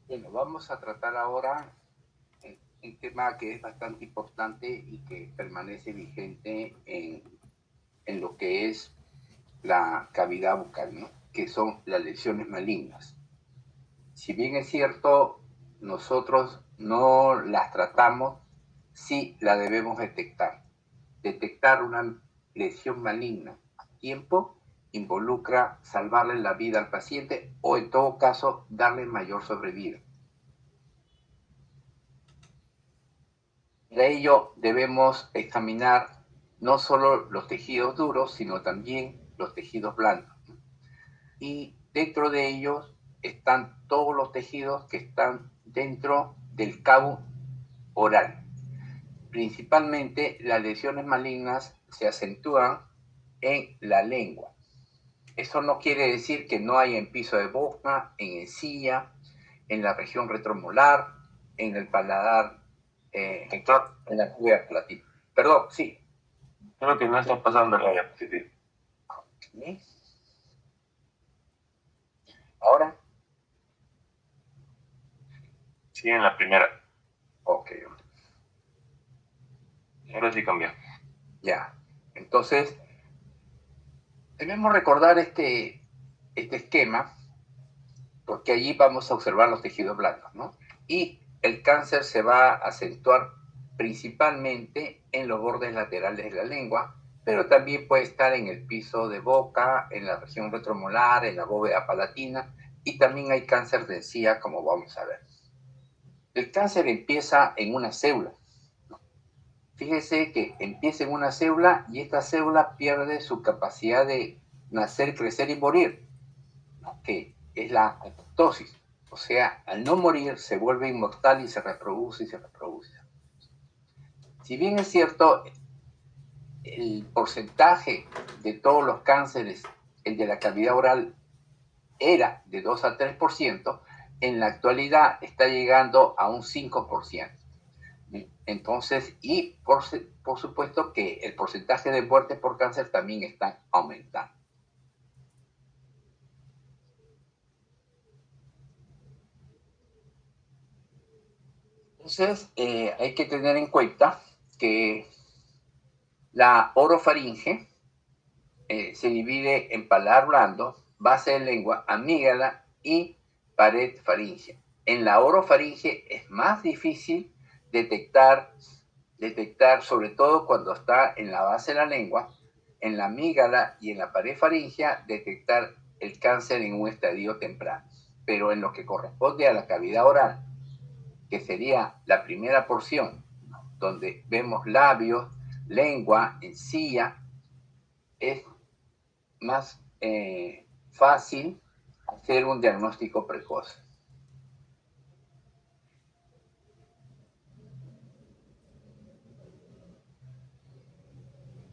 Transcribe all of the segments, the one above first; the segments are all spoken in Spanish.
Bueno, vamos a tratar ahora un tema que es bastante importante y que permanece vigente en lo que es la cavidad bucal, ¿no? Que son las lesiones malignas. Si bien es cierto, nosotros no las tratamos, sí la debemos detectar. Detectar una lesión maligna a tiempo involucra salvarle la vida al paciente o en todo caso darle mayor sobrevida. Para ello debemos examinar no solo los tejidos duros, sino también los tejidos blandos. Y dentro de ellos están todos los tejidos que están dentro del cabo oral. Principalmente las lesiones malignas se acentúan en la lengua. Eso no quiere decir que no hay en piso de boca, en encía, en la región retromolar, en el paladar, en la cúpula platina. Perdón, sí. Creo que no está pasando la diapositiva. ¿Sí? ¿Ahora? Sí, en la primera. Ok. Ahora sí cambió. Ya. Entonces, debemos recordar este esquema porque allí vamos a observar los tejidos blandos, ¿no? Y el cáncer se va a acentuar principalmente en los bordes laterales de la lengua, pero también puede estar en el piso de boca, en la región retromolar, en la bóveda palatina, y también hay cáncer de encía, como vamos a ver. El cáncer empieza en una célula. Fíjese que empieza en una célula y esta célula pierde su capacidad de nacer, crecer y morir, ¿no? Que es la apoptosis. O sea, al no morir se vuelve inmortal y se reproduce y se reproduce. Si bien es cierto, el porcentaje de todos los cánceres, el de la cavidad oral, era de 2 a 3%, en la actualidad está llegando a un 5%. Entonces, y por supuesto que el porcentaje de muertes por cáncer también está aumentando. Entonces, hay que tener en cuenta que la orofaringe se divide en paladar blando, base de lengua, amígdala y pared faríngea. En la orofaringe es más difícil detectar, sobre todo cuando está en la base de la lengua, en la amígdala y en la pared faríngea, detectar el cáncer en un estadio temprano. Pero en lo que corresponde a la cavidad oral, que sería la primera porción, donde vemos labios, lengua, encía, es más fácil hacer un diagnóstico precoz.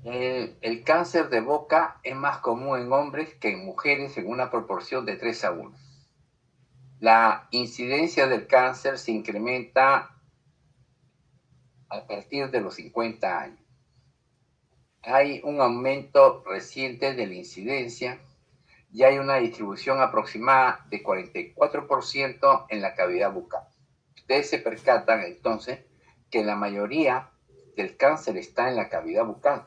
El cáncer de boca es más común en hombres que en mujeres en una proporción de 3 a 1. La incidencia del cáncer se incrementa a partir de los 50 años. Hay un aumento reciente de la incidencia y hay una distribución aproximada de 44% en la cavidad bucal. Ustedes se percatan entonces que la mayoría del cáncer está en la cavidad bucal.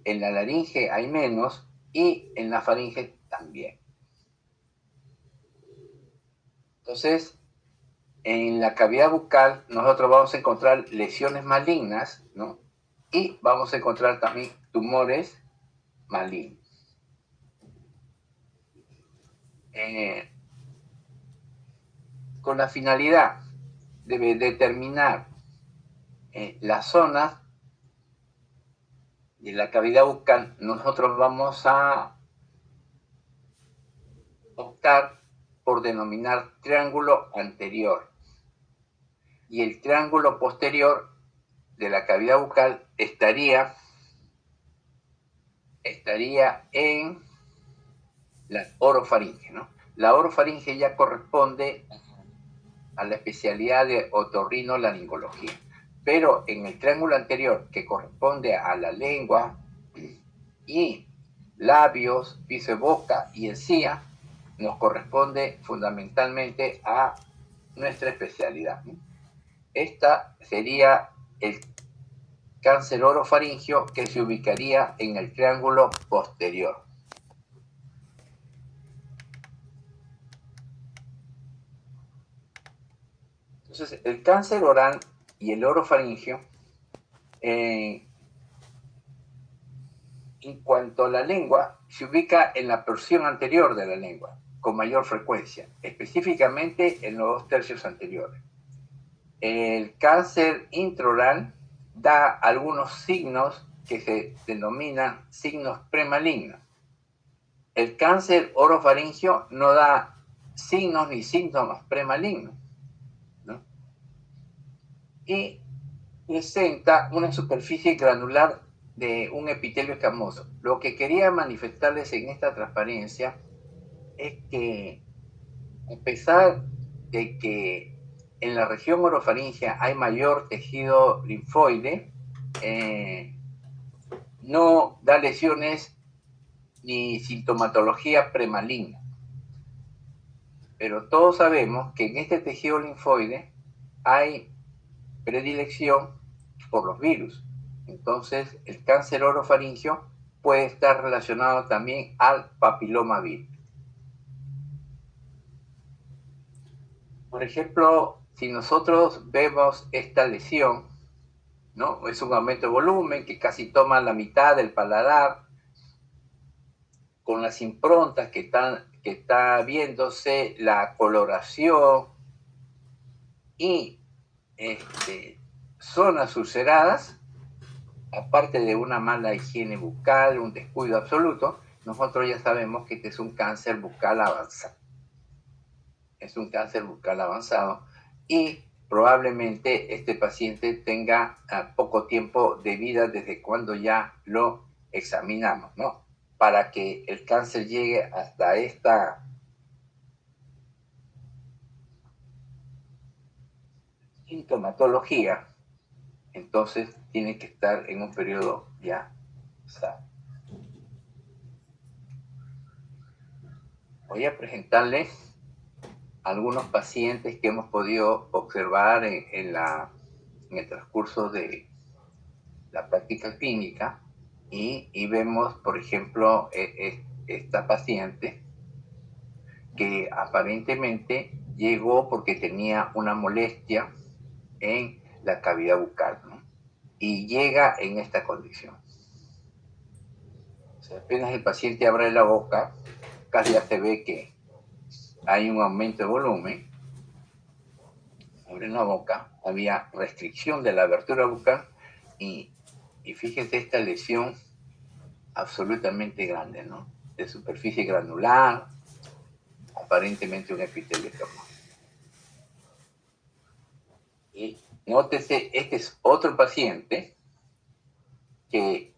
En la laringe hay menos y en la faringe también. Entonces, en la cavidad bucal nosotros vamos a encontrar lesiones malignas, ¿no? Y vamos a encontrar también tumores malignos. Con la finalidad de determinar las zonas de la cavidad bucal, nosotros vamos a optar por denominar triángulo anterior. Y el triángulo posterior de la cavidad bucal estaría en la orofaringe, ¿no? La orofaringe ya corresponde a la especialidad de otorrinolaringología. Pero en el triángulo anterior, que corresponde a la lengua y labios, piso de boca y encía, nos corresponde fundamentalmente a nuestra especialidad, ¿no? Esta sería el cáncer orofaringio que se ubicaría en el triángulo posterior. Entonces, el cáncer oral y el orofaringio, en cuanto a la lengua, se ubica en la porción anterior de la lengua, con mayor frecuencia, específicamente en los 2 tercios anteriores. El cáncer intraoral da algunos signos que se denominan signos premalignos. El cáncer orofaringio no da signos ni síntomas premalignos, ¿no? Y presenta una superficie granular de un epitelio escamoso. Lo que quería manifestarles en esta transparencia es que, a pesar de que en la región orofaringea hay mayor tejido linfoide, no da lesiones ni sintomatología premaligna. Pero todos sabemos que en este tejido linfoide hay predilección por los virus. Entonces, el cáncer orofaringio puede estar relacionado también al papilomavirus. Por ejemplo, si nosotros vemos esta lesión, ¿no? Es un aumento de volumen que casi toma la mitad del paladar, con las improntas que está viéndose, la coloración y zonas ulceradas, aparte de una mala higiene bucal, un descuido absoluto, nosotros ya sabemos que este es un cáncer bucal avanzado. Es un cáncer bucal avanzado y probablemente este paciente tenga poco tiempo de vida desde cuando ya lo examinamos, ¿no? Para que el cáncer llegue hasta esta sintomatología, entonces tiene que estar en un periodo ya sano. Voy a presentarles algunos pacientes que hemos podido observar en el transcurso de la práctica clínica y vemos, por ejemplo, esta paciente que aparentemente llegó porque tenía una molestia en la cavidad bucal, ¿no? Y llega en esta condición. O sea, apenas el paciente abre la boca, casi ya se ve que hay un aumento de volumen. Abre la boca, había restricción de la abertura bucal y fíjense esta lesión absolutamente grande, ¿no? De superficie granular, aparentemente un epitelio escamoso. Y nótese, este es otro paciente que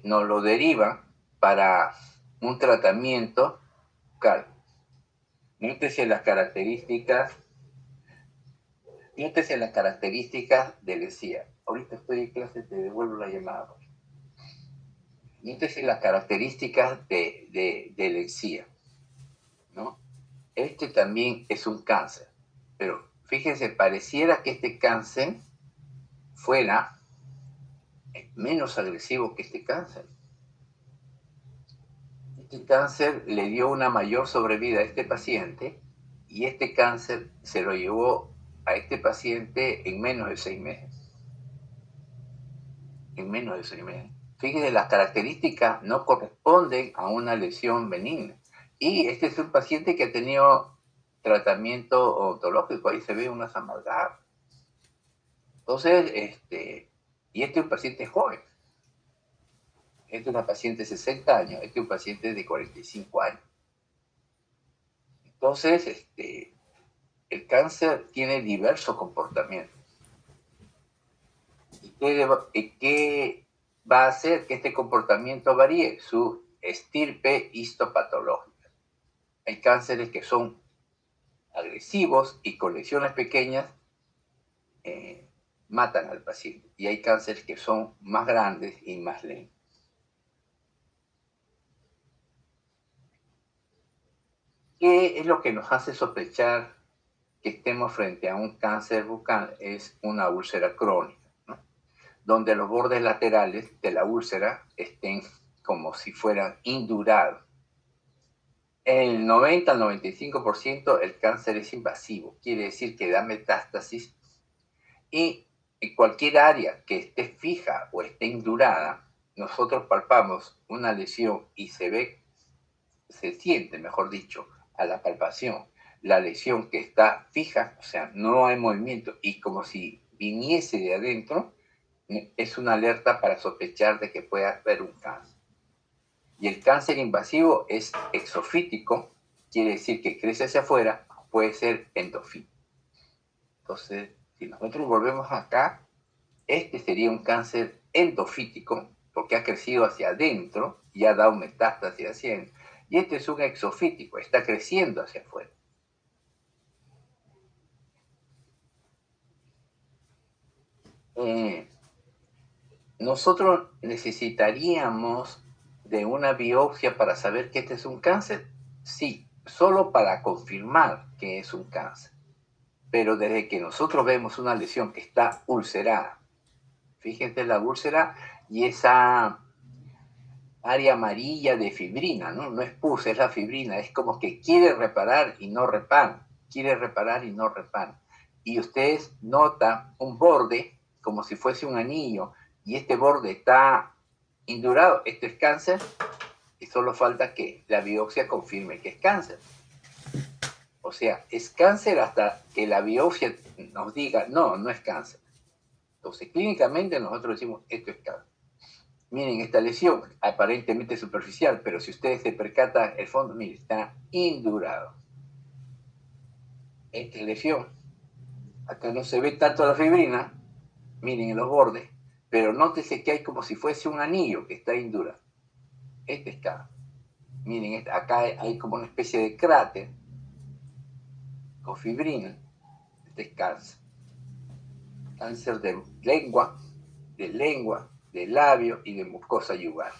nos lo deriva para un tratamiento bucal. Nótese las características de la encía. Ahorita estoy en clase, te devuelvo la llamada. Nótese las características de la encía, ¿no? Este también es un cáncer, pero fíjense, pareciera que este cáncer fuera menos agresivo que este cáncer. Este cáncer le dio una mayor sobrevida a este paciente y este cáncer se lo llevó a este paciente en menos de 6 meses. En menos de 6 meses. Fíjense, las características no corresponden a una lesión benigna. Y este es un paciente que ha tenido tratamiento odontológico, ahí se ve unas amalgamas. Entonces, y este es un paciente joven. Este es una paciente de 60 años, este es un paciente de 45 años. Entonces, el cáncer tiene diversos comportamientos. ¿Y qué va a hacer que este comportamiento varíe? Su estirpe histopatológica. Hay cánceres que son agresivos y con lesiones pequeñas matan al paciente. Y hay cánceres que son más grandes y más lentos. ¿Qué es lo que nos hace sospechar que estemos frente a un cáncer bucal es una úlcera crónica, ¿no? Donde los bordes laterales de la úlcera estén como si fueran indurados. El 90 al 95% el cáncer es invasivo, quiere decir que da metástasis, y en cualquier área que esté fija o esté indurada, nosotros palpamos una lesión y se siente, mejor dicho, a la palpación, la lesión que está fija, o sea, no hay movimiento, y como si viniese de adentro, es una alerta para sospechar de que pueda haber un cáncer. Y el cáncer invasivo es exofítico, quiere decir que crece hacia afuera, puede ser endofítico. Entonces, si nosotros volvemos acá, este sería un cáncer endofítico, porque ha crecido hacia adentro y ha dado metástasis hacia adentro. Y este es un exofítico, está creciendo hacia afuera. Nosotros necesitaríamos de una biopsia para saber que este es un cáncer. Sí, solo para confirmar que es un cáncer. Pero desde que nosotros vemos una lesión que está ulcerada, fíjense la úlcera y esa área amarilla de fibrina, ¿no? No es pus, es la fibrina, es como que quiere reparar y no repara, quiere reparar y no repara. Y ustedes notan un borde como si fuese un anillo, y este borde está indurado, esto es cáncer, y solo falta que la biopsia confirme que es cáncer. O sea, es cáncer hasta que la biopsia nos diga, no, no es cáncer. Entonces, clínicamente nosotros decimos, esto es cáncer. Miren esta lesión, aparentemente superficial, pero si ustedes se percatan, el fondo, miren, está indurado. Esta lesión, acá no se ve tanto la fibrina, miren en los bordes, pero nótese que hay como si fuese un anillo que está indurado. Este está. Miren, acá hay como una especie de cráter con fibrina. Este es cáncer. Cáncer de lengua, de labio y de mucosa yugal.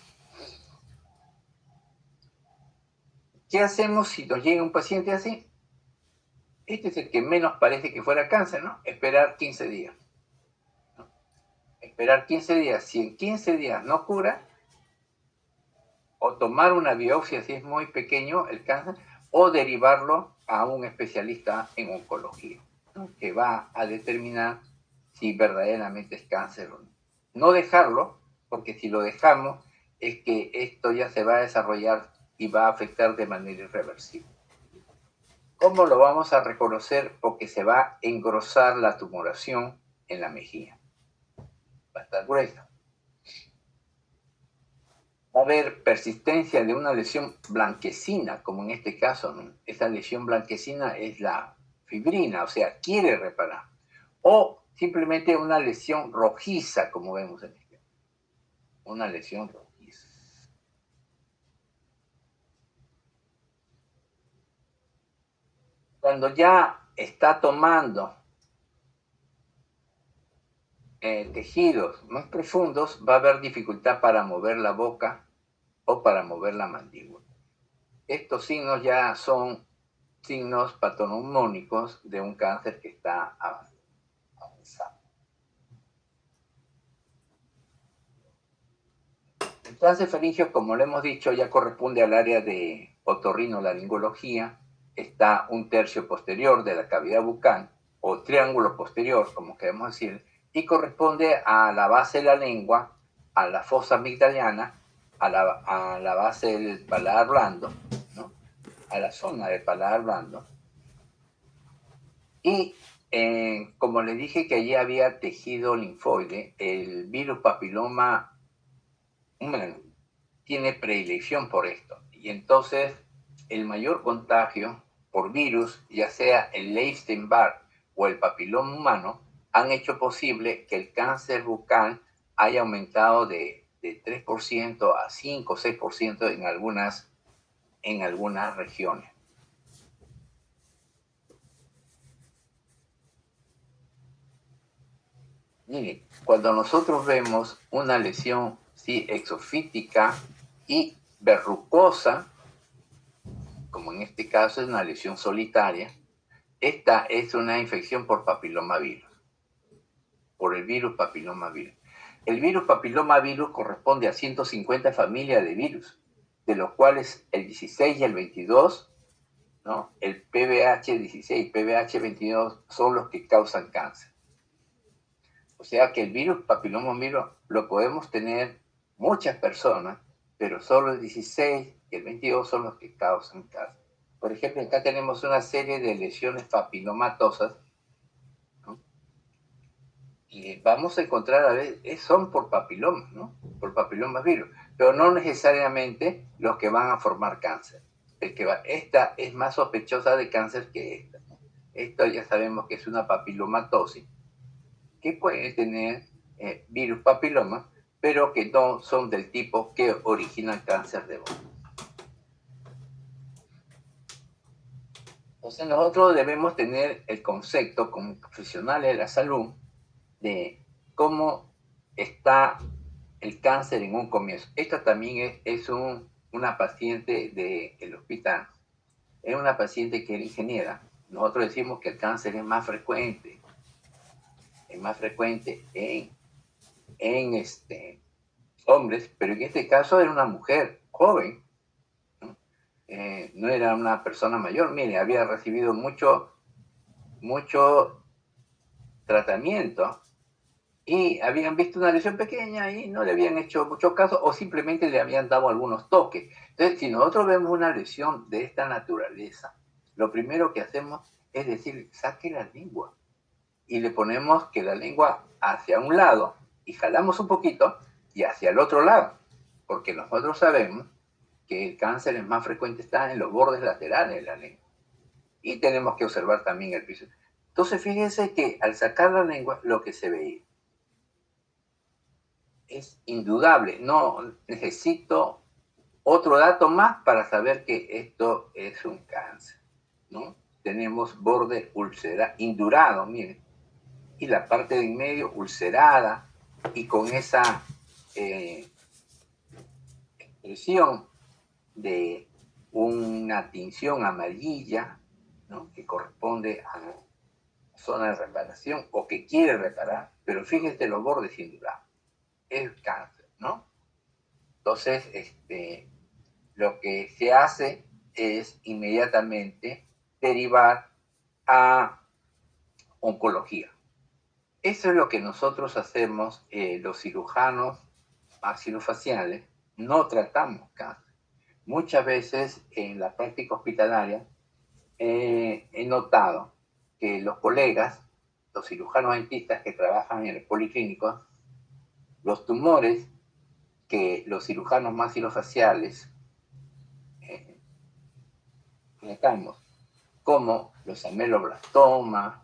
¿Qué hacemos si nos llega un paciente así? Este es el que menos parece que fuera cáncer, ¿no? Esperar 15 días. ¿No? Esperar 15 días. Si en 15 días no cura, o tomar una biopsia si es muy pequeño el cáncer, o derivarlo a un especialista en oncología, ¿no? Que va a determinar si verdaderamente es cáncer o no. No dejarlo, porque si lo dejamos, es que esto ya se va a desarrollar y va a afectar de manera irreversible. ¿Cómo lo vamos a reconocer? Porque se va a engrosar la tumoración en la mejilla. Va a estar gruesa. Va a haber persistencia de una lesión blanquecina, como en este caso, ¿no? Esa lesión blanquecina es la fibrina, o sea, quiere reparar. O simplemente una lesión rojiza, como vemos en este. Una lesión rojiza. Cuando ya está tomando tejidos más profundos, va a haber dificultad para mover la boca o para mover la mandíbula. Estos signos ya son signos patognomónicos de un cáncer que está avanzado. El cáncer faríngeo, como lo hemos dicho, ya corresponde al área de otorrinolaringología. Está un tercio posterior de la cavidad bucal, o triángulo posterior, como queremos decir, y corresponde a la base de la lengua, a la fosa amigdaliana, a la base del paladar blando, ¿no? A la zona del paladar blando. Y como les dije que allí había tejido linfoide, el virus papiloma humano tiene predilección por esto. Y entonces el mayor contagio por virus, ya sea el Epstein-Barr o el papiloma humano, han hecho posible que el cáncer bucal haya aumentado de 3% a 5 o 6% en algunas regiones. Miren, cuando nosotros vemos una lesión exofítica y verrucosa, como en este caso es una lesión solitaria, esta es una infección por papilomavirus, por el virus papilomavirus. El virus papilomavirus corresponde a 150 familias de virus, de los cuales el 16 y el 22, ¿no? El PBH16 y PBH22 son los que causan cáncer. O sea que el virus papilomavirus lo podemos tener muchas personas, pero solo el 16 y el 22 son los que causan cáncer. Por ejemplo, acá tenemos una serie de lesiones papilomatosas, ¿no? Y vamos a encontrar, a ver, son por papilomas, ¿no? Por papilomavirus, pero no necesariamente los que van a formar cáncer. Esta es más sospechosa de cáncer que esta. Esto ya sabemos que es una papilomatosis, que puede tener virus papiloma, pero que no son del tipo que originan cáncer de boca. Entonces nosotros debemos tener el concepto como profesionales de la salud de cómo está el cáncer en un comienzo. Esta también es una paciente del hospital, es una paciente que era ingeniera. Nosotros decimos que el cáncer es más frecuente en hombres, pero en este caso era una mujer joven, ¿no? No era una persona mayor. Mire, había recibido mucho tratamiento y habían visto una lesión pequeña y no le habían hecho mucho caso o simplemente le habían dado algunos toques. Entonces, si nosotros vemos una lesión de esta naturaleza, lo primero que hacemos es decir, saque la lengua y le ponemos que la lengua hacia un lado y jalamos un poquito y hacia el otro lado, porque nosotros sabemos que el cáncer es más frecuente está en los bordes laterales de la lengua y tenemos que observar también el piso. Entonces fíjense que al sacar la lengua lo que se veía es indudable, no necesito otro dato más para saber que esto es un cáncer, ¿no? Tenemos borde indurado, miren, y la parte de en medio ulcerada y con esa expresión de una tinción amarilla, ¿no? Que corresponde a la zona de reparación o que quiere reparar, pero fíjense los bordes indurados, es cáncer, ¿no? Entonces, lo que se hace es inmediatamente derivar a oncología. Eso es lo que nosotros hacemos, los cirujanos maxilofaciales, no tratamos cáncer. Muchas veces en la práctica hospitalaria he notado que los colegas, los cirujanos dentistas que trabajan en el policlínico, los tumores que los cirujanos maxilofaciales tratamos, como los ameloblastomas,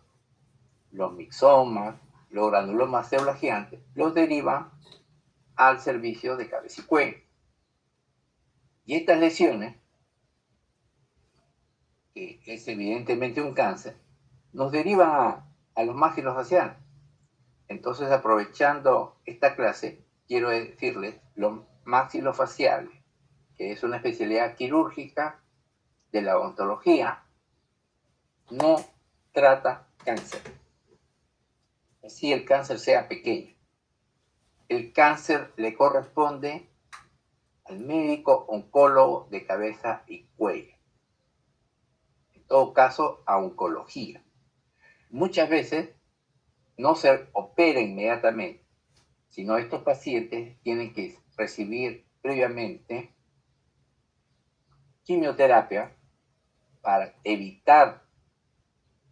los mixomas, los granulomas células gigantes, los derivan al servicio de cabeza y cuello. Y estas lesiones, que es evidentemente un cáncer, nos derivan a los maxilofaciales. Entonces, aprovechando esta clase, quiero decirles los maxilofaciales, que es una especialidad quirúrgica de la odontología, no trata cáncer. Así el cáncer sea pequeño. El cáncer le corresponde al médico oncólogo de cabeza y cuello. En todo caso, a oncología. Muchas veces no se opera inmediatamente, sino estos pacientes tienen que recibir previamente quimioterapia para evitar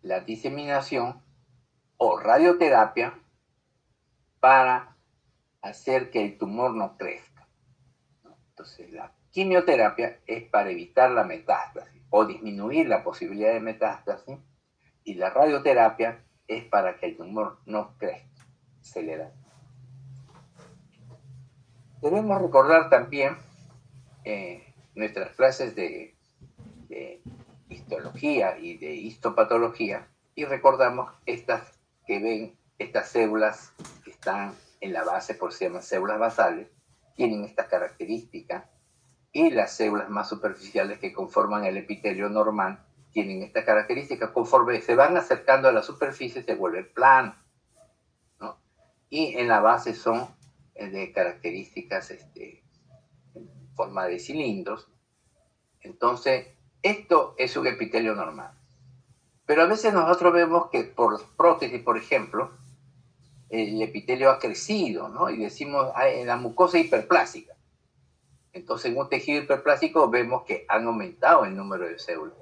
la diseminación o radioterapia para hacer que el tumor no crezca. Entonces, la quimioterapia es para evitar la metástasis o disminuir la posibilidad de metástasis, y la radioterapia es para que el tumor no crezca, acelerado. Debemos recordar también nuestras clases de histología y de histopatología, y recordamos estas que ven, estas células que están en la base, por si se llaman células basales, tienen esta característica, y las células más superficiales que conforman el epitelio normal tienen esta característica. Conforme se van acercando a la superficie se vuelven planos, ¿no? Y en la base son de características en forma de cilindros. Entonces, esto es un epitelio normal. Pero a veces nosotros vemos que por prótesis, por ejemplo, el epitelio ha crecido, ¿no? Y decimos, en la mucosa hiperplástica. Entonces, en un tejido hiperplástico vemos que han aumentado el número de células,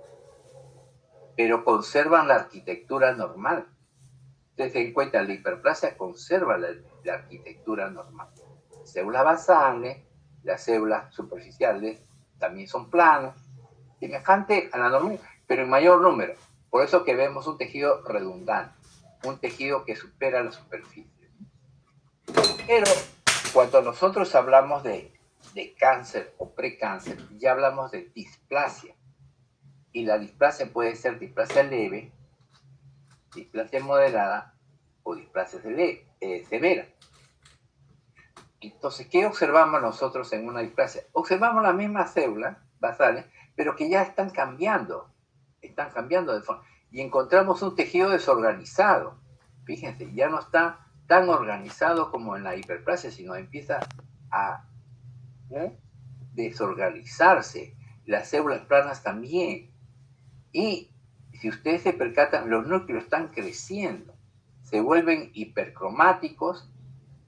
pero conservan la arquitectura normal. Ustedes se den cuenta, la hiperplasia conserva la arquitectura normal. Células basales, las células superficiales también son planas, semejante a la normal, pero en mayor número. Por eso que vemos un tejido redundante, un tejido que supera la superficie. Pero cuando nosotros hablamos de cáncer o precáncer, ya hablamos de displasia. Y la displasia puede ser displasia leve, displasia moderada o displasia severa. Entonces, ¿qué observamos nosotros en una displasia? Observamos las mismas células basales, pero que ya están cambiando de forma. Y encontramos un tejido desorganizado. Fíjense, ya no está tan organizado como en la hiperplasia, sino empieza a desorganizarse. Las células planas también. Y si ustedes se percatan, los núcleos están creciendo, se vuelven hipercromáticos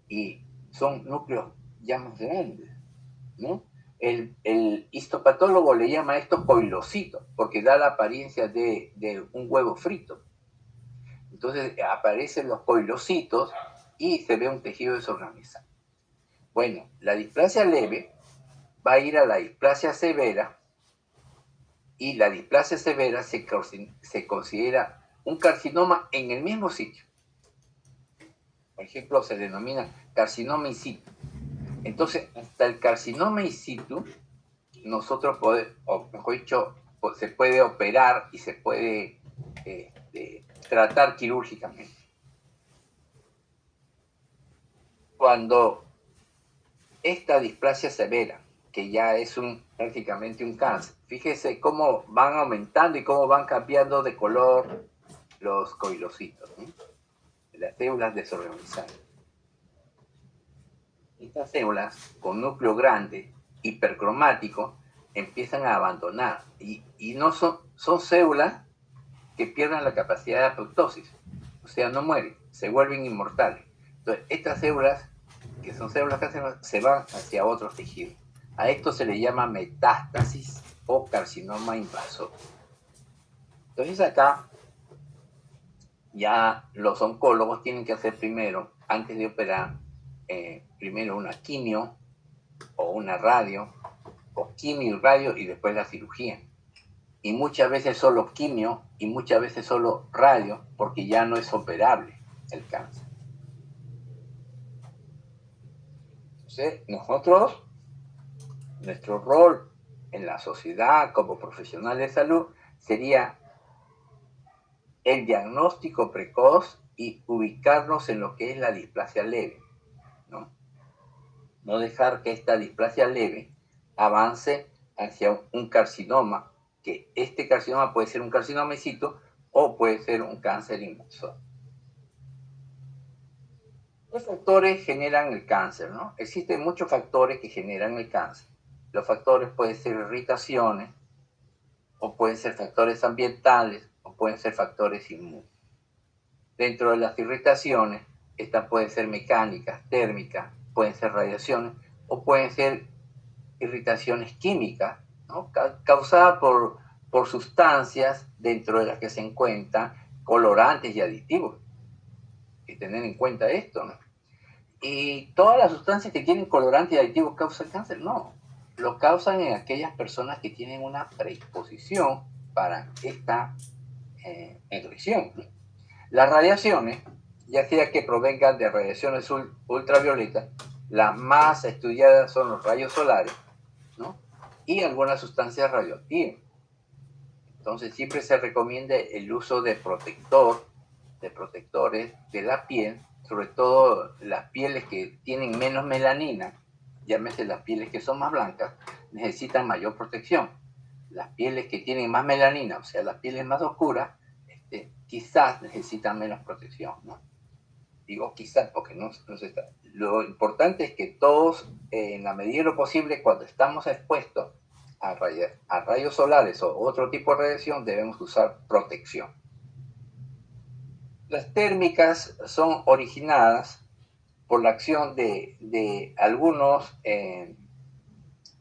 y son núcleos ya más grandes, ¿no? El histopatólogo le llama esto coilocito, porque da la apariencia de un huevo frito. Entonces aparecen los coilocitos y se ve un tejido desorganizado. Bueno, la displasia leve va a ir a la displasia severa, y la displasia severa se considera un carcinoma en el mismo sitio. Por ejemplo, se denomina carcinoma in situ. Entonces, hasta el carcinoma in situ, nosotros podemos, o mejor dicho, se puede operar y se puede tratar quirúrgicamente. Cuando esta displasia severa, que ya es prácticamente un cáncer, fíjese cómo van aumentando y cómo van cambiando de color los coilocitos, ¿no? Las células desorganizadas. Estas células con núcleo grande, hipercromático, empiezan a abandonar y no son células que pierdan la capacidad de apoptosis, o sea, no mueren, se vuelven inmortales. Entonces, estas células, que son células cancerosas, se van hacia otros tejidos. A esto se le llama metástasis o carcinoma invasor. Entonces acá ya los oncólogos tienen que hacer primero, antes de operar, primero una quimio o una radio, o quimio y radio y después la cirugía. Y muchas veces solo quimio y muchas veces solo radio, porque ya no es operable el cáncer. Entonces, nosotros, nuestro rol en la sociedad como profesional de salud sería el diagnóstico precoz y ubicarnos en lo que es la displasia leve, ¿no? No dejar que esta displasia leve avance hacia un carcinoma, que este carcinoma puede ser un carcinoma in situ o puede ser un cáncer invasor. ¿Qué factores generan el cáncer, no? Existen muchos factores que generan el cáncer. Los factores pueden ser irritaciones, o pueden ser factores ambientales, o pueden ser factores inmunes. Dentro de las irritaciones, estas pueden ser mecánicas, térmicas, pueden ser radiaciones, o pueden ser irritaciones químicas, ¿no? Causadas por sustancias dentro de las que se encuentran colorantes y aditivos. Hay que tener en cuenta esto, ¿no? Y todas las sustancias que tienen colorantes y aditivos causan cáncer, no. Lo causan en aquellas personas que tienen una predisposición para esta agresión. Las radiaciones, ya sea que provengan de radiaciones ultravioletas, las más estudiadas son los rayos solares, ¿no? Y algunas sustancias radioactivas. Entonces siempre se recomienda el uso de protectores de la piel, sobre todo las pieles que tienen menos melanina, llámese las pieles que son más blancas, necesitan mayor protección. las pieles que tienen más melanina, o sea, las pieles más oscuras, quizás necesitan menos protección, ¿no? Digo quizás porque no se está. Lo importante es que todos, en la medida de lo posible, cuando estamos expuestos a rayos solares o otro tipo de radiación, debemos usar protección. Las térmicas son originadas por la acción de algunos,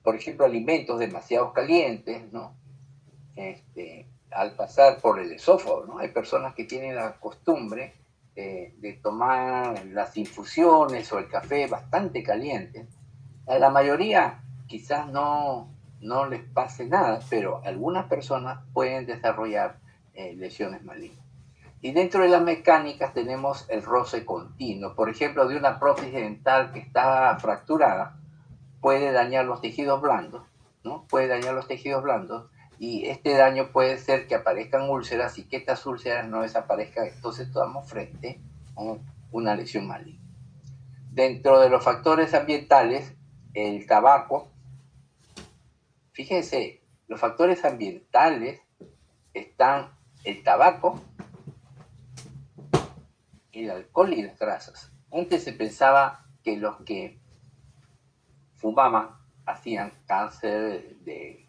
por ejemplo, alimentos demasiado calientes, ¿no? Al pasar por el esófago, ¿no? Hay personas que tienen la costumbre de tomar las infusiones o el café bastante caliente. A la mayoría quizás no les pase nada, pero algunas personas pueden desarrollar lesiones malignas. Y dentro de las mecánicas tenemos el roce continuo. Por ejemplo, de una prótesis dental que está fracturada, puede dañar los tejidos blandos, ¿no? Puede dañar los tejidos blandos y este daño puede ser que aparezcan úlceras y que estas úlceras no desaparezcan. Entonces estamos frente a una lesión maligna. Dentro de los factores ambientales, el tabaco, fíjense, los factores ambientales están el tabaco, el alcohol y las grasas. Antes se pensaba que los que fumaban hacían cáncer de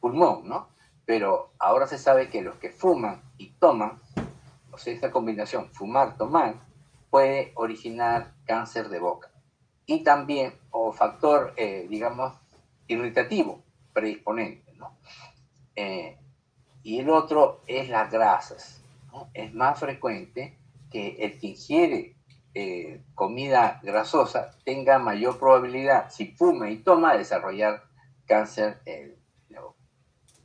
pulmón, ¿no? Pero ahora se sabe que los que fuman y toman, o sea, esta combinación, fumar, tomar, puede originar cáncer de boca. Y también, o factor, digamos, irritativo, predisponente, ¿no? Y el otro es las grasas, ¿no? Es más frecuente que el que ingiere comida grasosa tenga mayor probabilidad, si fuma y toma, de desarrollar cáncer de boca.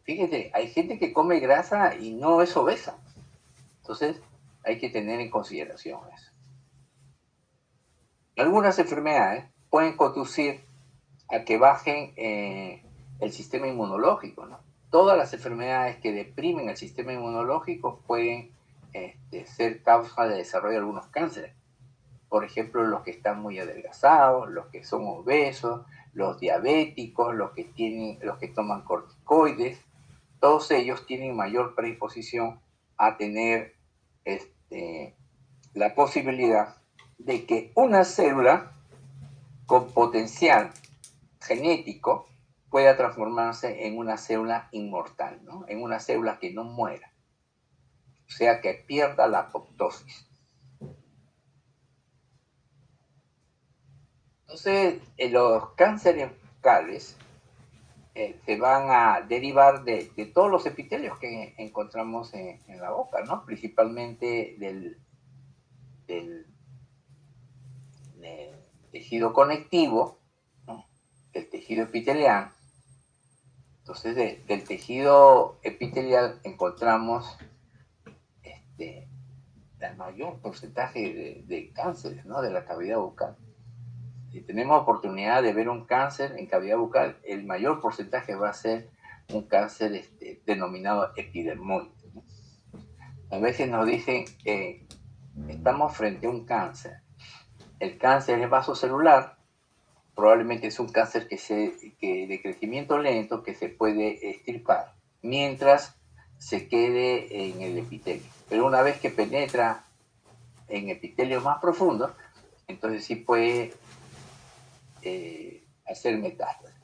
Fíjate, hay gente que come grasa y no es obesa. Entonces, hay que tener en consideración eso. Algunas enfermedades pueden conducir a que bajen el sistema inmunológico, ¿no? Todas las enfermedades que deprimen el sistema inmunológico pueden ser causa de desarrollo de algunos cánceres. Por ejemplo, los que están muy adelgazados, los que son obesos, los diabéticos, los que toman corticoides, todos ellos tienen mayor predisposición a tener la posibilidad de que una célula con potencial genético pueda transformarse en una célula inmortal, ¿no? En una célula que no muera, o sea, que pierda la apoptosis. Entonces, los cánceres bucales se van a derivar de todos los epitelios que encontramos en la boca, ¿no? Principalmente del tejido conectivo, ¿no? Del tejido epitelial. Entonces, del tejido epitelial encontramos el mayor porcentaje de cánceres, ¿no? De la cavidad bucal. Si tenemos oportunidad de ver un cáncer en cavidad bucal, el mayor porcentaje va a ser un cáncer denominado epidermoide, ¿no? A veces nos dicen que estamos frente a un cáncer. El cáncer es vasocelular, probablemente es un cáncer de crecimiento lento que se puede extirpar mientras se quede en el epitelio. Pero una vez que penetra en epitelios más profundos, entonces sí puede hacer metástasis.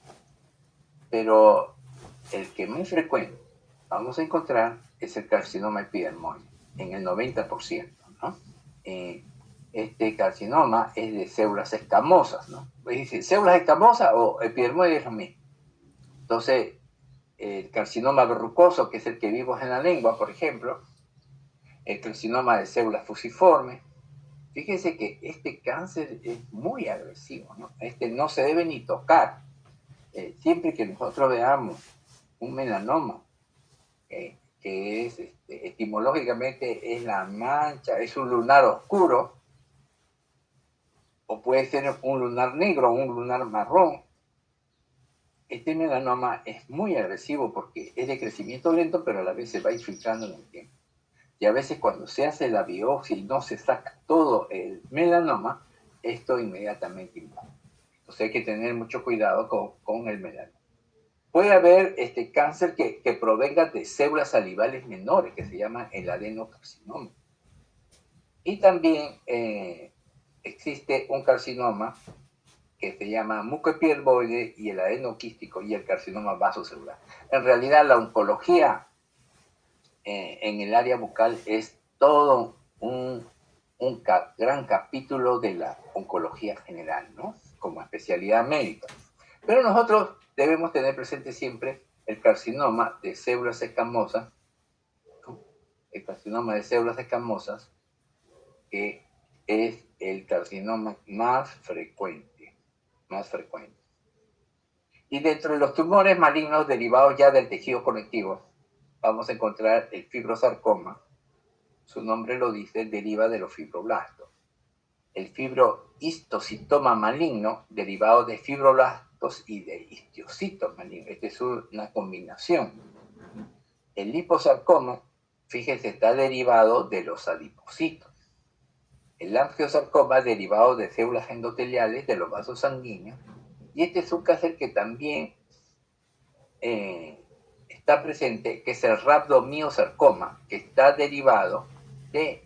Pero el que más frecuente vamos a encontrar es el carcinoma epidermoide, en el 90%, ¿no? Este carcinoma es de células escamosas, ¿no? Es decir, células escamosas o epidermoide es lo mismo. Entonces, el carcinoma verrucoso, que es el que vimos en la lengua, por ejemplo, el carcinoma de células fusiformes. Fíjense que este cáncer es muy agresivo, ¿no? No se debe ni tocar. Siempre que nosotros veamos un melanoma, que es etimológicamente es la mancha, es un lunar oscuro, o puede ser un lunar negro o un lunar marrón. Este melanoma es muy agresivo porque es de crecimiento lento, pero a la vez se va infiltrando en el tiempo. Y a veces cuando se hace la biopsia y no se saca todo el melanoma, esto inmediatamente invade. Entonces hay que tener mucho cuidado con el melanoma. Puede haber cáncer que provenga de células salivales menores, que se llama el adenocarcinoma. Y también existe un carcinoma que se llama mucoepitelioide y el adenoquístico y el carcinoma vasocelular. En realidad, la oncología en el área bucal es todo un gran capítulo de la oncología general, ¿no? Como especialidad médica. Pero nosotros debemos tener presente siempre el carcinoma de células escamosas, que es el carcinoma más frecuente. Y dentro de los tumores malignos derivados ya del tejido conectivo, vamos a encontrar el fibrosarcoma. Su nombre lo dice, deriva de los fibroblastos. El fibrohistocitoma maligno, derivado de fibroblastos y de histocitos malignos. Esta es una combinación. El liposarcoma, fíjense, está derivado de los adipocitos. El angiosarcoma, derivado de células endoteliales de los vasos sanguíneos. Y este es un cáncer que también está presente, que es el rhabdomiosarcoma, que está derivado de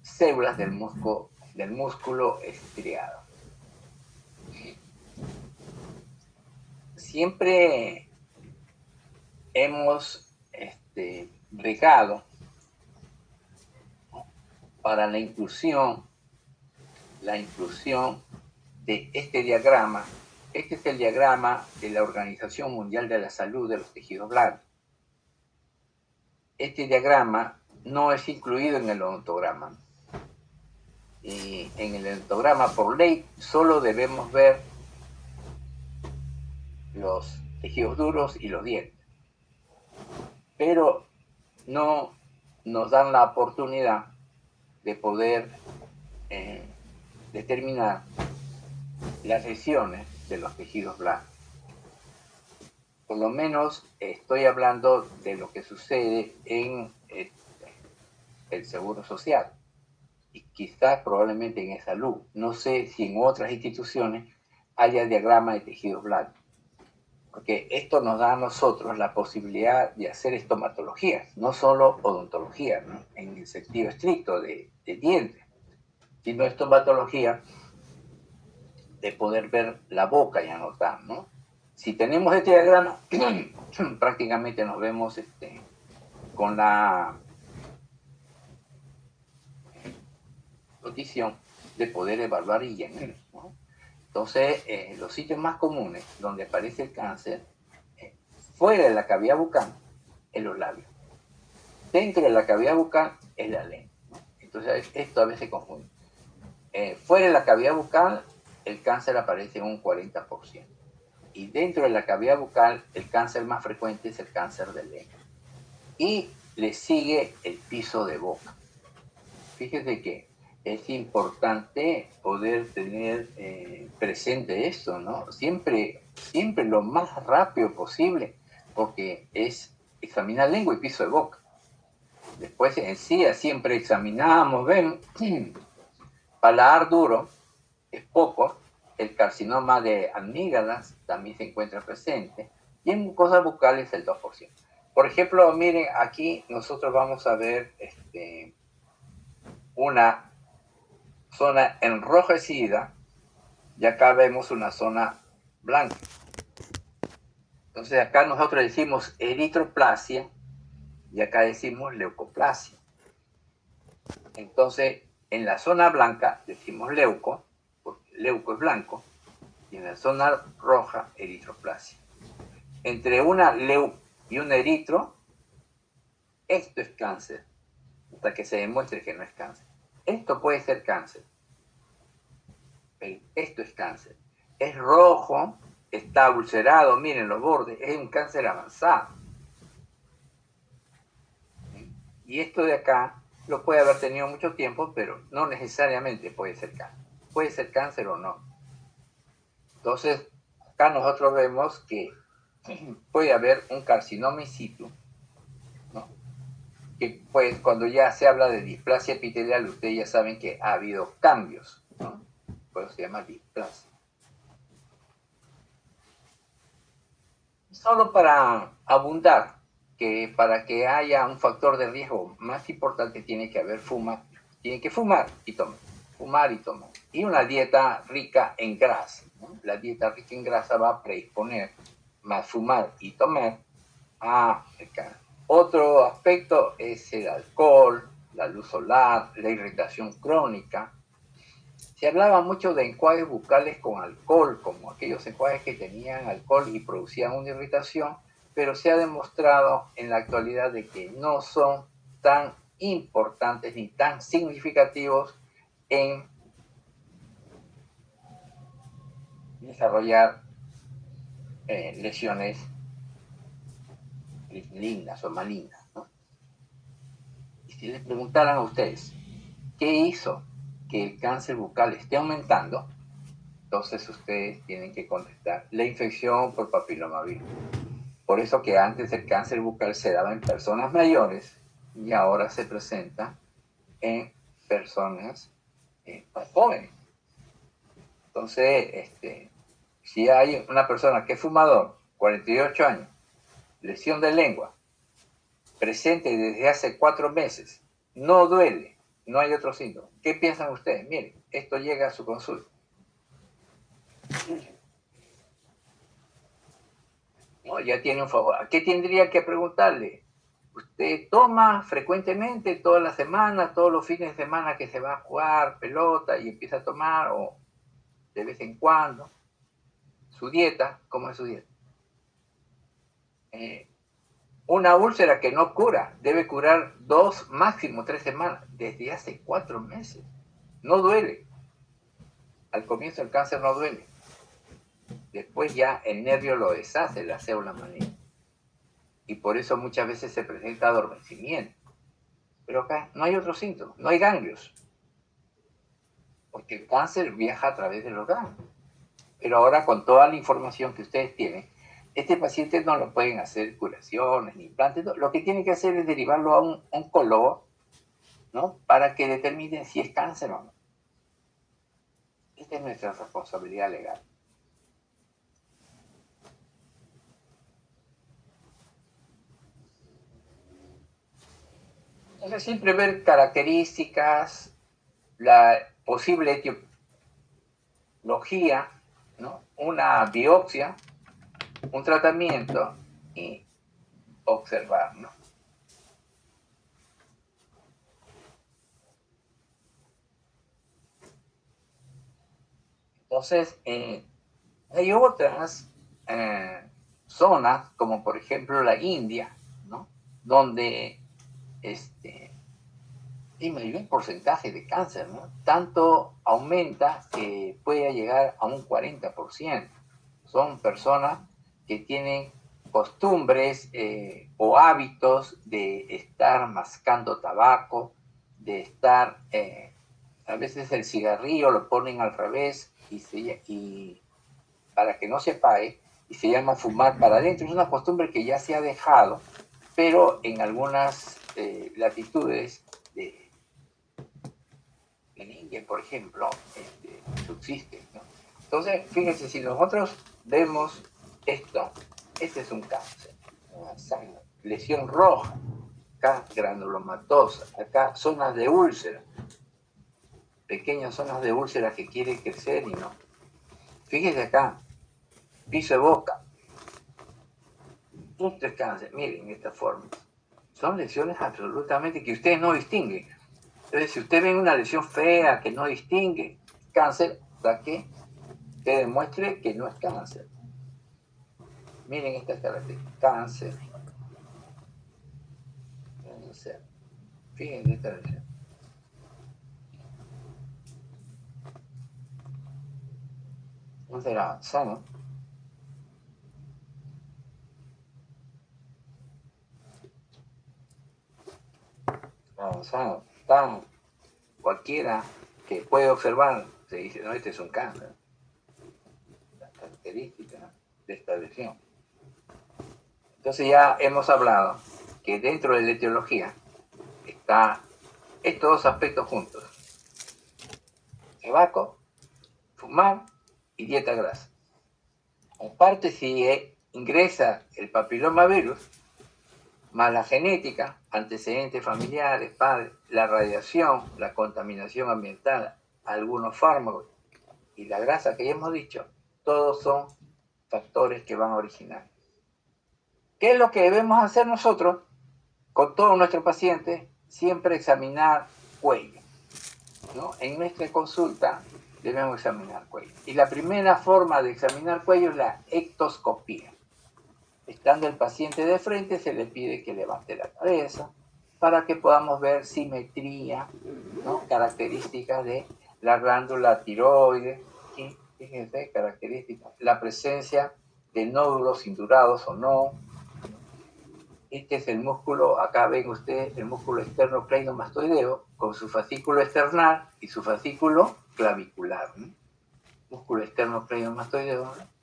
células del músculo estriado. Siempre hemos bregado para la inclusión de este diagrama. Este es el diagrama de la Organización Mundial de la Salud de los tejidos blandos. Este diagrama no es incluido en el odontograma. Y en el odontograma, por ley, solo debemos ver los tejidos duros y los dientes. Pero no nos dan la oportunidad de poder determinar las lesiones de los tejidos blandos. Por lo menos estoy hablando de lo que sucede en el Seguro Social y quizás probablemente en salud. No sé si en otras instituciones haya diagrama de tejidos blandos, porque esto nos da a nosotros la posibilidad de hacer estomatología, no solo odontología, ¿no? En el sentido estricto de dientes, sino estomatología de poder ver la boca y anotar, ¿no? Si tenemos este diagrama, prácticamente nos vemos con la condición de poder evaluar y llenar, ¿no? Entonces, los sitios más comunes donde aparece el cáncer, fuera de la cavidad bucal, es los labios. Dentro de la cavidad bucal es la lengua, ¿no? Entonces, esto a veces confunde. Fuera de la cavidad bucal, el cáncer aparece en un 40%. Y dentro de la cavidad bucal, el cáncer más frecuente es el cáncer de lengua. Y le sigue el piso de boca. Fíjese que es importante poder tener presente esto, ¿no? Siempre lo más rápido posible, porque es examinar lengua y piso de boca. Después en sí siempre examinamos, ven, paladar duro es poco, el carcinoma de amígdalas también se encuentra presente, y en mucosas bucales el 2%. Por ejemplo, miren, aquí nosotros vamos a ver una zona enrojecida, y acá vemos una zona blanca. Entonces acá nosotros decimos eritroplasia, y acá decimos leucoplasia. Entonces, en la zona blanca decimos leuco, porque leuco es blanco, y en la zona roja, eritroplasia. Entre una leu y un eritro, esto es cáncer, hasta que se demuestre que no es cáncer. Esto puede ser cáncer, pero esto es cáncer. Es rojo, está ulcerado, miren los bordes, es un cáncer avanzado. Y esto de acá lo puede haber tenido mucho tiempo, pero no necesariamente puede ser cáncer. Puede ser cáncer o no. Entonces, acá nosotros vemos que puede haber un carcinoma in situ, ¿no? Que pues cuando ya se habla de displasia epitelial, ustedes ya saben que ha habido cambios, ¿no? Por eso se llama displasia. Solo para abundar, que para que haya un factor de riesgo más importante tiene que haber tiene que fumar y tomar. Y una dieta rica en grasa, ¿no? La dieta rica en grasa va a predisponer más fumar y tomar a el cáncer. Otro aspecto es el alcohol, la luz solar, la irritación crónica. Se hablaba mucho de enjuagues bucales con alcohol, como aquellos enjuagues que tenían alcohol y producían una irritación, pero se ha demostrado en la actualidad de que no son tan importantes ni tan significativos en desarrollar lesiones malignas o malignas, ¿no? Y si les preguntaran a ustedes, ¿qué hizo que el cáncer bucal esté aumentando? Entonces ustedes tienen que contestar la infección por papilomavirus. Por eso que antes el cáncer bucal se daba en personas mayores y ahora se presenta en personas más jóvenes. Entonces, si hay una persona que es fumador, 48 años, lesión de lengua, presente desde hace 4 meses, no duele, no hay otro síntoma, ¿qué piensan ustedes? Miren, esto llega a su consulta. No, ya tiene un favor. ¿Qué tendría que preguntarle? ¿Usted toma frecuentemente, todas las semanas, todos los fines de semana que se va a jugar pelota y empieza a tomar, o de vez en cuando? Su dieta, ¿cómo es su dieta? Una úlcera que no cura, debe curar 2, máximo 3 semanas, desde hace 4 meses. No duele. Al comienzo el cáncer no duele. Después ya el nervio lo deshace, la célula maligna. Y por eso muchas veces se presenta adormecimiento. Pero acá no hay otro síntoma, no hay ganglios. Porque el cáncer viaja a través de los ganglios. Pero ahora con toda la información que ustedes tienen, este paciente no lo pueden hacer curaciones ni implantes. Lo que tienen que hacer es derivarlo a un oncólogo, ¿no? Para que determinen si es cáncer o no. Esta es nuestra responsabilidad legal. Entonces siempre ver características, la posible etiología, ¿no? Una biopsia, un tratamiento y observar, ¿no? Entonces, hay otras zonas, como por ejemplo la India, ¿no? Donde hay mayor porcentaje de cáncer, ¿no? Tanto aumenta que puede llegar a un 40%. Son personas que tienen costumbres o hábitos de estar mascando tabaco, de estar, a veces el cigarrillo lo ponen al revés y para que no se apague, y se llama fumar para adentro. Es una costumbre que ya se ha dejado, pero en algunas latitudes en India, por ejemplo, subsiste, ¿no? Entonces, fíjense, si nosotros vemos esto, este es un cáncer, una lesión roja, acá granulomatosa, acá zonas de úlcera, pequeñas zonas de úlcera que quieren crecer y no. Fíjense acá, piso de boca, esto es cáncer, miren esta forma. Son lesiones absolutamente que ustedes no distinguen. Entonces, si usted ve una lesión fea que no distingue, cáncer, ¿para qué? Que demuestre que no es cáncer. Miren estas características. Cáncer. Cáncer. Fíjense esta lesión. Cáncer avanzado. Avanzado. Tan cualquiera que puede observar se dice, no, este es un cáncer. Las características de esta lesión. Entonces ya hemos hablado que dentro de la etiología está estos dos aspectos juntos. Tabaco, fumar y dieta grasa. Aparte, si ingresa el papilomavirus, más la genética, antecedentes familiares, padres, la radiación, la contaminación ambiental, algunos fármacos y la grasa que ya hemos dicho, todos son factores que van a originar. ¿Qué es lo que debemos hacer nosotros con todos nuestros pacientes? Siempre examinar cuello, ¿no? En nuestra consulta debemos examinar cuello. Y la primera forma de examinar cuello es la ectoscopía. Estando el paciente de frente, se le pide que levante la cabeza para que podamos ver simetría, ¿no? Características de la glándula tiroides, y fíjense, características, la presencia de nódulos indurados o no. Este es el músculo, acá ven ustedes el músculo externo cleidomastoideo con su fascículo externar y su fascículo clavicular, ¿no? Músculo externo cleidomastoideo, ¿no?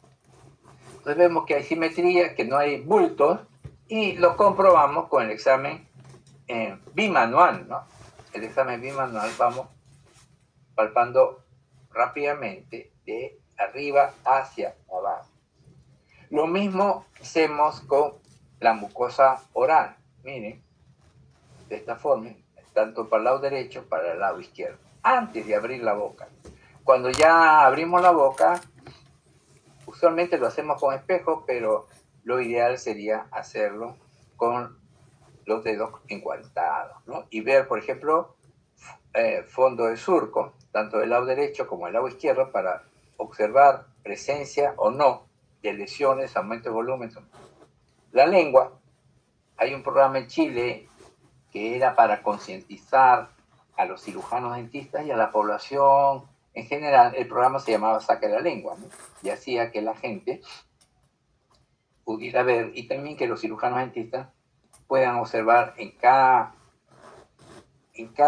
Entonces vemos que hay simetría, que no hay bultos, y lo comprobamos con el examen bimanual, ¿no? El examen bimanual vamos palpando rápidamente de arriba hacia abajo. Lo mismo hacemos con la mucosa oral. Miren, de esta forma, tanto para el lado derecho como para el lado izquierdo, antes de abrir la boca. Cuando ya abrimos la boca, usualmente lo hacemos con espejo, pero lo ideal sería hacerlo con los dedos encuadrados, ¿no? Y ver, por ejemplo, fondo de surco, tanto del lado derecho como del lado izquierdo, para observar presencia o no de lesiones, aumento de volumen. La lengua, hay un programa en Chile que era para concientizar a los cirujanos dentistas y a la población en general. El programa se llamaba Saca la Lengua, ¿no? Y hacía que la gente pudiera ver, y también que los cirujanos dentistas puedan observar en cada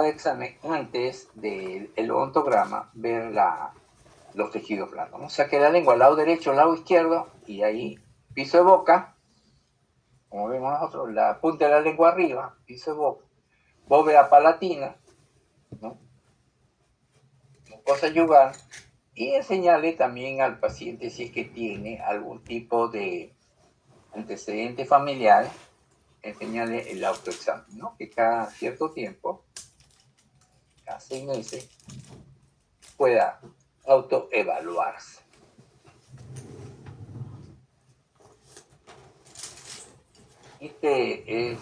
examen, antes del odontograma, ver los tejidos blandos, ¿no? Saque la lengua al lado derecho, al lado izquierdo, y ahí piso de boca, como vemos nosotros, la punta de la lengua arriba, piso de boca, bóveda palatina, ¿no? Mucosa yugal, y enseñarle también al paciente si es que tiene algún tipo de antecedentes familiares, enseñarle el autoexamen, ¿no? Que cada cierto tiempo, cada 6 meses, pueda autoevaluarse. Este es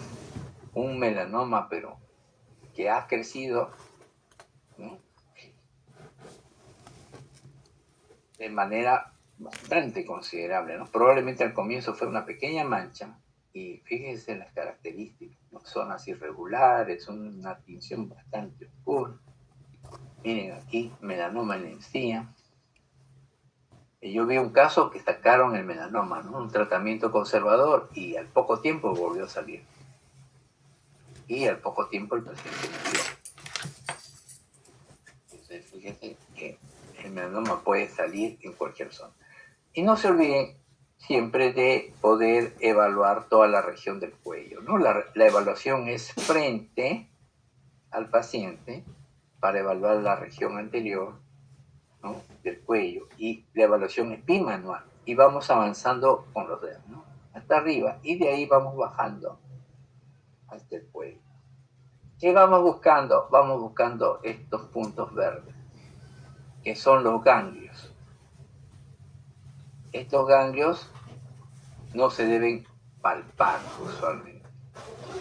un melanoma, pero que ha crecido, ¿no? De manera bastante considerable, ¿no? Probablemente al comienzo fue una pequeña mancha, y fíjense en las características, ¿no? Zonas irregulares, una tinción bastante oscura. Miren aquí, melanoma en la encía. Yo vi un caso que sacaron el melanoma, ¿no? Un tratamiento conservador, y al poco tiempo volvió a salir. Y al poco tiempo el paciente murió. Entonces, fíjense que el melanoma puede salir en cualquier zona. Y no se olviden siempre de poder evaluar toda la región del cuello, ¿no? La evaluación es frente al paciente para evaluar la región anterior, ¿no? Del cuello, y la evaluación es bimanual, y vamos avanzando con los dedos, ¿no? Hasta arriba, y de ahí vamos bajando hasta el cuello. ¿Qué vamos buscando? Vamos buscando estos puntos verdes, que son los ganglios. Estos ganglios no se deben palpar usualmente.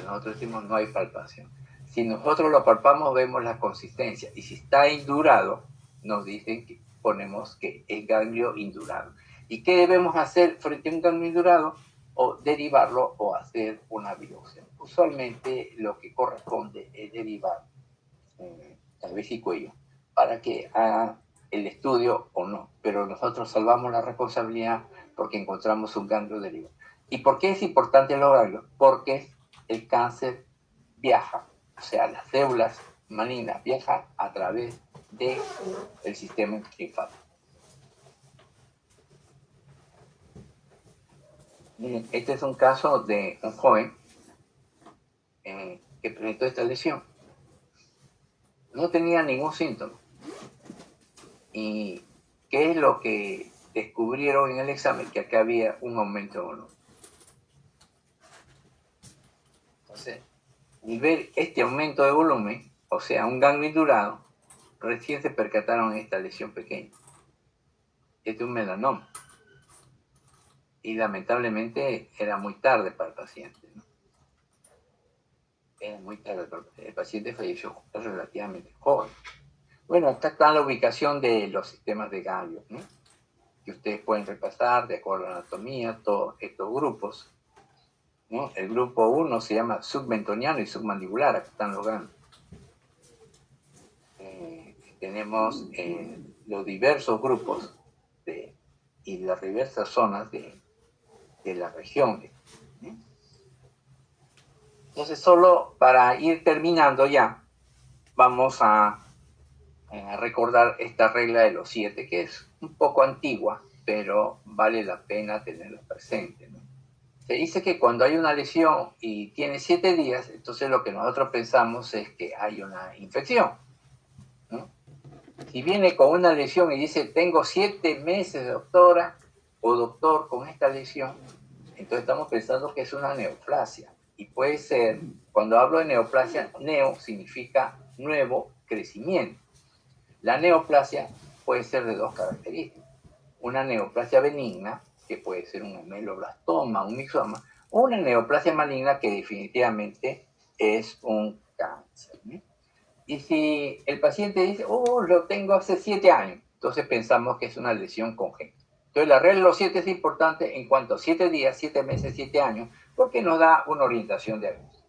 Nosotros decimos no hay palpación. Si nosotros lo palpamos, vemos la consistencia, y si está indurado, nos dicen que ponemos que es ganglio indurado. ¿Y qué debemos hacer frente a un ganglio indurado? O derivarlo o hacer una biopsia. Usualmente lo que corresponde es derivar cabeza y cuello para que haga el estudio o no, pero nosotros salvamos la responsabilidad porque encontramos un ganglio derivado. ¿Y por qué es importante los ganglios? Porque el cáncer viaja, o sea, las células malignas viajan a través del sistema linfático. Miren, este es un caso de un joven que presentó esta lesión. No tenía ningún síntoma. ¿Y qué es lo que descubrieron en el examen que acá había un aumento de volumen. Entonces, al ver este aumento de volumen, o sea, un ganglio indurado, recién se percataron en esta lesión pequeña. Este es un melanoma. Y lamentablemente era muy tarde para el paciente, ¿no? Era muy tarde. El paciente falleció relativamente joven. Bueno, acá está la ubicación de los sistemas de ganglios, ¿no? Que ustedes pueden repasar de acuerdo a la anatomía, todos estos grupos, ¿no? El grupo 1 se llama submentoniano y submandibular, acá están los ganglios. Tenemos los diversos grupos y las diversas zonas de la región. Entonces, solo para ir terminando ya, vamos a recordar esta regla de los 7, que es un poco antigua, pero vale la pena tenerla presente, ¿no? Se dice que cuando hay una lesión y tiene 7 días, entonces lo que nosotros pensamos es que hay una infección, ¿no? Si viene con una lesión y dice, tengo 7 meses, doctora o doctor, con esta lesión, entonces estamos pensando que es una neoplasia. Y puede ser, cuando hablo de neoplasia, neo significa nuevo crecimiento. La neoplasia puede ser de dos características. Una neoplasia benigna, que puede ser un ameloblastoma, un mixoma, o una neoplasia maligna que definitivamente es un cáncer, ¿no? Y si el paciente dice, oh, lo tengo hace 7 años, entonces pensamos que es una lesión congénita. Entonces la regla de los 7 es importante en cuanto a 7 días, 7 meses, 7 años, porque nos da una orientación de aviso.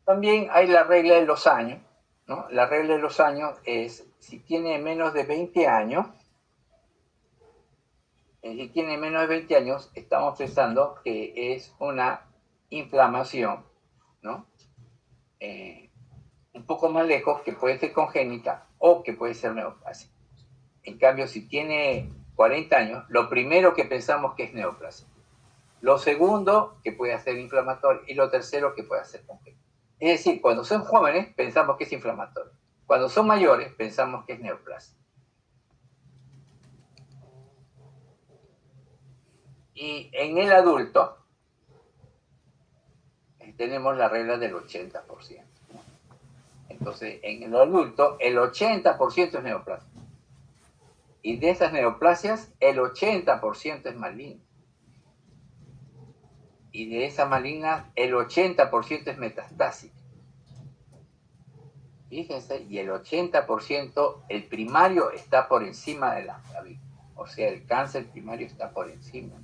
También hay la regla de los años, ¿no? La regla de los años es, si tiene menos de 20 años, estamos pensando que es una inflamación, ¿no? Un poco más lejos, que puede ser congénita o que puede ser neoplasia. En cambio, si tiene 40 años, lo primero que pensamos que es neoplasia. Lo segundo, que puede ser inflamatorio. Y lo tercero, que puede ser congénita. Es decir, cuando son jóvenes, pensamos que es inflamatorio. Cuando son mayores, pensamos que es neoplasia. Y en el adulto, tenemos la regla del 80%. Entonces, en el adulto, el 80% es neoplasia. Y de esas neoplasias, el 80% es maligno. Y de esa maligna, el 80% es metastásica. Fíjense, y el 80%, el primario está por encima de la víctima. O sea, el cáncer primario está por encima.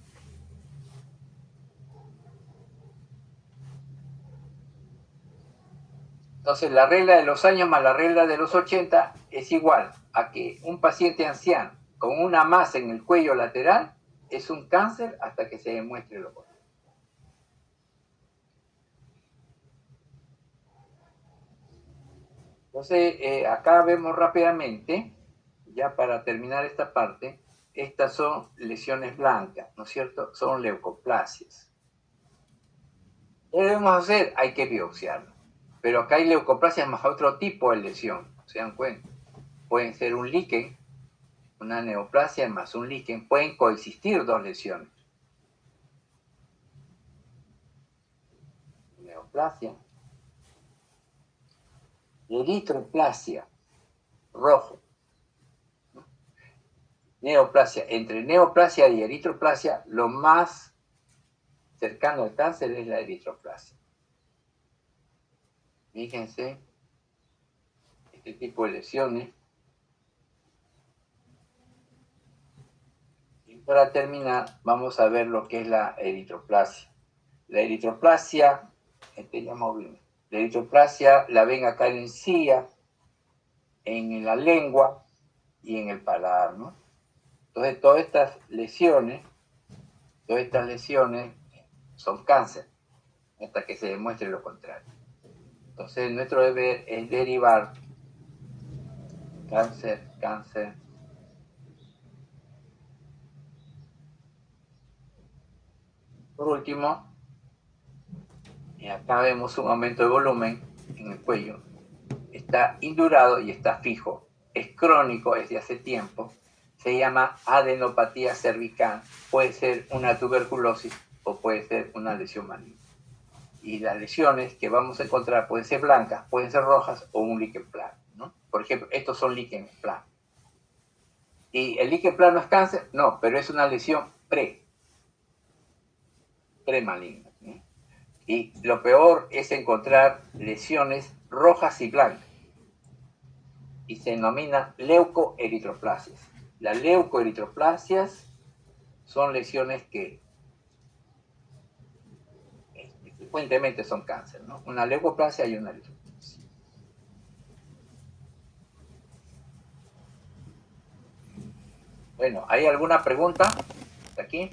Entonces, la regla de los años más la regla de los 80 es igual a que un paciente anciano con una masa en el cuello lateral es un cáncer hasta que se demuestre lo contrario. Entonces, acá vemos rápidamente, ya para terminar esta parte, estas son lesiones blancas, ¿no es cierto? Son leucoplasias. ¿Qué debemos hacer? Hay que biopsiarlo. Pero acá hay leucoplasias más otro tipo de lesión, ¿se dan cuenta? Pueden ser un líquen, una neoplasia más un líquen, pueden coexistir dos lesiones. Neoplasia, eritroplasia, rojo. Neoplasia, entre neoplasia y eritroplasia, lo más cercano al cáncer es la eritroplasia. Fíjense, este tipo de lesiones. Y para terminar, vamos a ver lo que es la eritroplasia. La eritroplasia, la eritroplasia la ven acá en la encía, en la lengua y en el paladar, ¿no? Entonces, todas estas lesiones son cáncer, hasta que se demuestre lo contrario. Entonces, nuestro deber es derivar cáncer. Por último, acá vemos un aumento de volumen en el cuello. Está indurado y está fijo es crónico, es de hace tiempo, se llama adenopatía cervical, puede ser una tuberculosis o puede ser una lesión maligna. Y las lesiones que vamos a encontrar pueden ser blancas, pueden ser rojas o un líquen plano, ¿no? Por ejemplo, estos son líquenes planos. ¿Y el líquen plano es cáncer? No, pero es una lesión premaligna, ¿sí? Y lo peor es encontrar lesiones rojas y blancas. Y se denomina leucoeritroplasias. Las leucoeritroplasias son lesiones que frecuentemente son cáncer, ¿no? Una leucoplasia y una eritroplasia. Bueno, ¿hay alguna pregunta aquí?